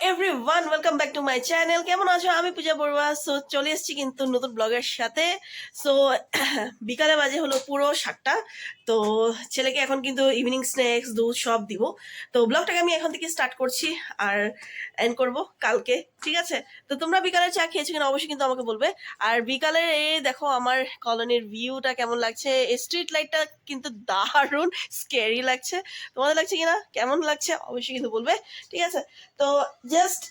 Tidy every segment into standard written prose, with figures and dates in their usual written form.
Everyone, welcome back to my channel. কেমন আছো? আমি পূজা বড়ুয়া। সো চলে এসেছি কিন্তু নতুন ব্লগের সাথে। সো বিকালে বাজে হলো পুরো 7টা। তো ছেলেকে এখন কিন্তু ইভিনিং স্ন্যাক্স দুধ সব দিব। তো ব্লগটাকে আমি এখন থেকে স্টার্ট করছি আর এন্ড করব কালকে, ঠিক আছে? তো তোমরা বিকালে চা খেয়েছো কিনা অবশ্যই কিন্তু আমাকে বলবে। আর বিকালে দেখো আমার কলোনির ভিউটা কেমন লাগছে। স্ট্রিট লাইটটা কিন্তু দারুণ স্ক্যারি লাগছে। তোমাদের লাগছে কিনা, কেমন লাগছে অবশ্যই কিন্তু বলবে, ঠিক আছে? তো জাস্ট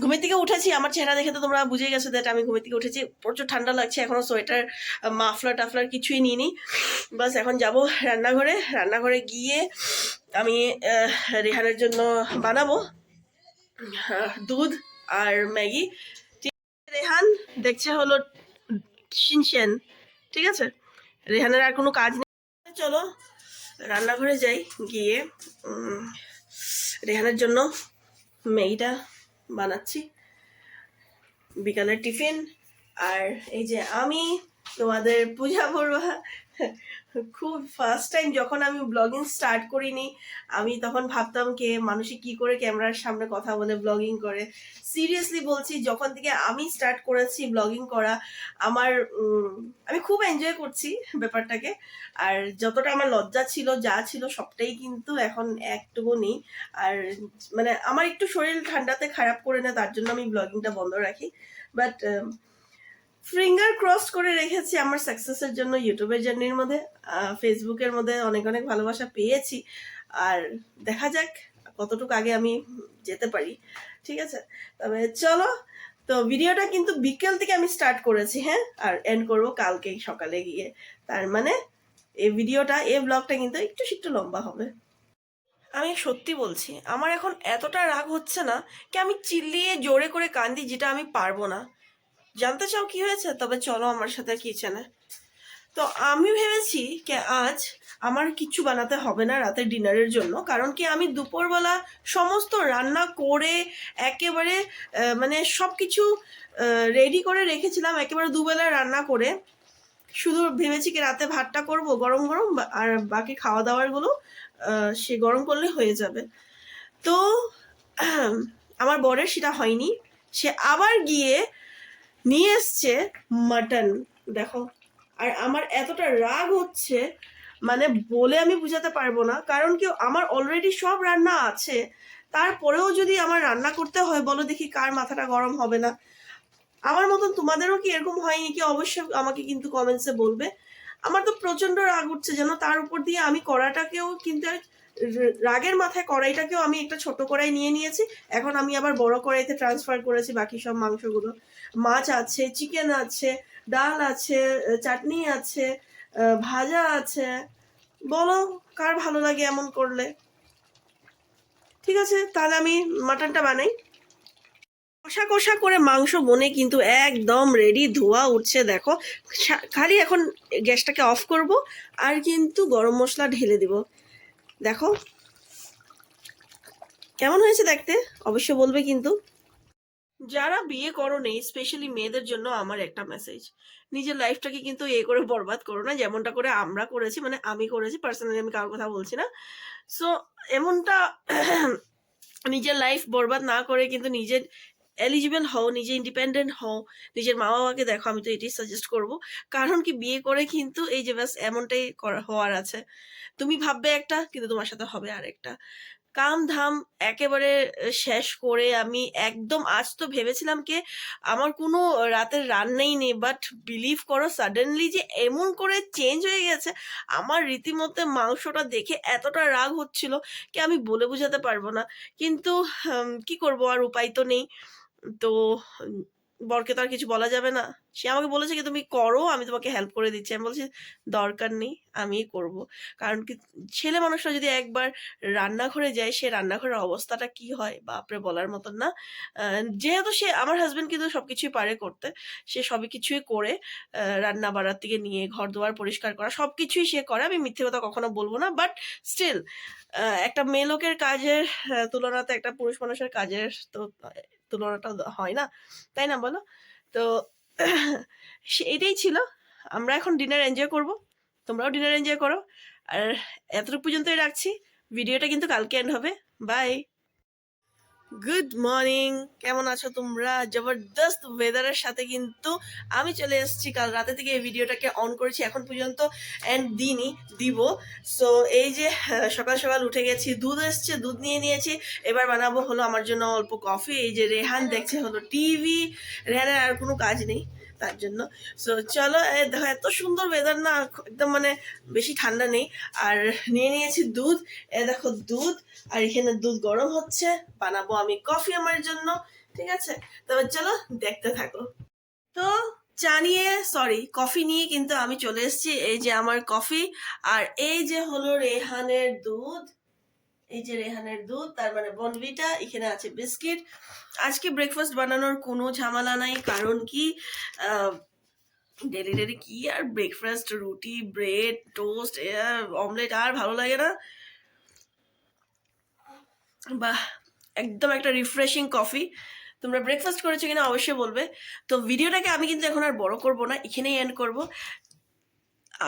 ঘুমের থেকে উঠেছি, আমার চেহারা দেখে তো তোমরা বুঝে গেছো দ্যাট আমি ঘুমের থেকে উঠেছি। প্রচুর ঠান্ডা লাগছে, এখনো সোয়েটার মাফলার টাফলার কিছুই নিইনি। বাস এখন যাব রান্নাঘরে। রান্নাঘরে গিয়ে আমি রেহানের জন্য বানাবো দুধ আর ম্যাগি। রেহান দেখছে হলো শিনশেন, ঠিক আছে? রেহানের আর কোনো কাজ নেই। চলো রান্নাঘরে যাই, গিয়ে রেহানের জন্য ম্যাগিটা বানাচ্ছি, বিকালের টিফিন। আর এই যে আমি তোমাদের পূজা বড়ুয়া। খুব ফার্স্ট টাইম যখন আমি ব্লগিং স্টার্ট করিনি, আমি তখন ভাবতাম কে মানুষে কি করে ক্যামেরার সামনে কথা বলে ব্লগিং করে। সিরিয়াসলি বলছি, যখন থেকে আমি স্টার্ট করেছি ব্লগিং করা, আমার আমি খুব এনজয় করছি ব্যাপারটাকে। আর যতটা আমার লজ্জা ছিল, যা ছিল সবটাই কিন্তু এখন একটুকু নেই। আর মানে আমার একটু শরীর ঠান্ডাতে খারাপ করে না, তার জন্য আমি ব্লগিংটা বন্ধ রাখি। বাট ফিঙ্গার ক্রস করে রেখেছি আমার সাকসেসের জন্য। ইউটিউবের জার্নির মধ্যে, ফেসবুকের মধ্যে অনেক অনেক ভালোবাসা পেয়েছি। আর দেখা যাক কতটুকু আগে আমি যেতে পারি, ঠিক আছে? তবে চলো, তো ভিডিওটা কিন্তু বিকেল থেকে আমি স্টার্ট করেছি, হ্যাঁ, আর এন্ড করবো কালকে সকালে গিয়ে। তার মানে এই ভিডিওটা, এই ব্লগটা কিন্তু একটু লম্বা হবে। আমি সত্যি বলছি, আমার এখন এতটা রাগ হচ্ছে না কি আমি চিল্লিয়ে জোরে করে কান্দি, যেটা আমি পারবো না। জানতে চাও কি হয়েছে? তবে চলো আমার সাথে কিচেনে। তো আমি ভেবেছি যে আজ আমার কিছু বানাতে হবে না রাতের ডিনারের জন্য, কারণ কি আমি দুপুরবেলা সমস্ত রান্না করে একেবারে মানে সব কিছু রেডি করে রেখেছিলাম, একেবারে দুবেলা রান্না করে। শুধু ভেবেছি কি রাতে ভাতটা করব গরম গরম, আর বাকি খাওয়া দাওয়ারগুলো সে গরম করলে হয়ে যাবে। তো আমার বরের সেটা হয়নি। সে আবার গিয়ে নিয়ে এসছে মাটন, দেখো। আর আমার এতটা রাগ হচ্ছে, মানে বলে আমি বুঝাতে পারবো না। কারণ কি আমার অলরেডি সব রান্না আছে, তারপরেও যদি আমার রান্না করতে হয়, বলো দেখি কার মাথাটা গরম হবে না? আমার মতন তোমাদেরও কি এরকম হয়নি কি? অবশ্যই আমাকে কিন্তু কমেন্টসে বলবে। আমার তো প্রচন্ড রাগ উঠছে যেন, তার উপর দিয়ে আমি কড়াটাকেও কিন্তু রাগের মাথায় কড়াইটাকেও আমি একটা ছোট কড়াই নিয়ে নিয়েছি। এখন আমি আবার বড় কড়াইতে ট্রান্সফার করেছি বাকি সব মাংসগুলো। মাছ আছে, চিকেন আছে, ডাল আছে, চাটনি আছে, ভাজা আছে। বলো কার ভালো লাগে এমন করলে? ঠিক আছে, তাহলে আমি মাটনটা বানাই। কষা কষা করে মাংস বনে কিন্তু একদম রেডি, ধোয়া উঠছে দেখো। খালি এখন গ্যাসটাকে অফ করব আর কিন্তু গরম মশলা ঢেলে দিব। দেখো কেমন হয়েছে দেখতে, অবশ্য বলবে কিন্তু। যারা বিয়ে করো নেই, স্পেশালি মেয়েদের জন্য আমার একটা মেসেজ: নিজের লাইফটাকে কিন্তু করে বরবাদ করো না, যেমনটা করে আমরা করেছি, মানে আমি করেছি পার্সোনালি, আমি কারোর কথা বলছি না। সো এমনটা নিজের লাইফ বরবাদ না করে কিন্তু নিজের এলিজিবল হও, নিজে ইন্ডিপেন্ডেন্ট হও, নিজের মা বাবাকে দেখো। আমি তো এটাই সাজেস্ট করব। কারণ কি বিয়ে করে কিন্তু এই যে ব্যাস এমনটাই হওয়ার আছে। তুমি ভাববে একটা, কিন্তু তোমার সাথে হবে আরেকটা। কাম ধাম একেবারে শেষ করে আমি একদম, আজ তো ভেবেছিলাম কি আমার কোনো রাতের রান্নাই নেই, বাট বিলিভ করো সাডেনলি যে এমন করে চেঞ্জ হয়ে গেছে। আমার রীতিমতো মাংসটা দেখে এতটা রাগ হচ্ছিল কি আমি বলে বোঝাতে পারবো না। কিন্তু কি করব, আর উপায় তো নেই। তো বরকে তো আর কিছু বলা যাবে না। সে আমাকে বলেছে কি তুমি করো, আমি তোমাকে হেল্প করে দিচ্ছি। আমি বলছি দরকার নেই, আমিই করব। কারণ কি ছেলে মানুষরা যদি একবার রান্নাঘরে যায়, সে রান্নাঘরের অবস্থাটা কি হয় বাপরে বলার মতন না। যেহেতু সে আমার হাজবেন্ড কিন্তু সবকিছুই পারে করতে, সে সবই কিছুই করে। রান্না বাড়ার থেকে নিয়ে ঘর দুয়ার পরিষ্কার করা সবকিছুই সে করে, আমি মিথ্যে কথা কখনো বলবো না। বাট স্টিল একটা মেয়ে লোকের কাজের তুলনাতে একটা পুরুষ মানুষের কাজের তো তুলনাটা হয় না, তাই না বলো? তো এটাই ছিল। আমরা এখন ডিনার এনজয় করব, তোমরাও ডিনার এনজয় করো। আর এতটুকু পর্যন্তই রাখছি, ভিডিওটা কিন্তু কালকে এন্ড হবে। বাই। গুড মর্নিং, কেমন আছো তোমরা? জবরদস্ত ওয়েদারের সাথে কিন্তু আমি চলে এসেছি। কাল রাতে থেকে এই ভিডিওটাকে অন করেছি, এখন পর্যন্ত এন্ড দিব। সো এই যে সকাল সকাল উঠে গেছি, দুধ এসছে, দুধ নিয়ে নিয়েছি। এবার বানাবো হলো আমার জন্য অল্প কফি। এই যে রেহান দেখছে হলো টিভি, রেহানের আর কোনো কাজ নেই তার জন্য। সো চলো, দেখো এত সুন্দর ওয়েদার না, একদম মানে বেশি ঠান্ডা নেই। আর নিয়ে নিয়েছি দুধ, দেখো দুধ, আর এখানে দুধ গরম হচ্ছে, বানাবো আমি কফি আমার জন্য। ঠিক আছে, তবে চলো দেখতে থাকো। তো চা নিয়ে, সরি কফি নিয়ে কিন্তু আমি চলে এসেছি। এই যে আমার কফি, আর এই যে হলো রেহানের দুধ। এই যে রেহানের দুধ, তার মানে বনভিটা। এখানে আছে বিস্কিট। আজকে ব্রেকফাস্ট বানানোর কোনো ঝামেলা নাই, কারণ কি ডেলি ডেলি কি আর ব্রেকফাস্ট, রুটি, ব্রেড, টোস্ট, অমলেট আর ভালো লাগে না। বাহ, একদম একটা রিফ্রেশিং কফি। তোমরা ব্রেকফাস্ট করেছো কিনা অবশ্যই বলবে। তো ভিডিওটাকে আমি কিন্তু এখন আর বড় করব না, এখানেই এন্ড করব।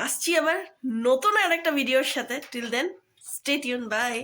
আসছি আবার নতুন আর একটা ভিডিওর সাথে। Till then stay tuned, by.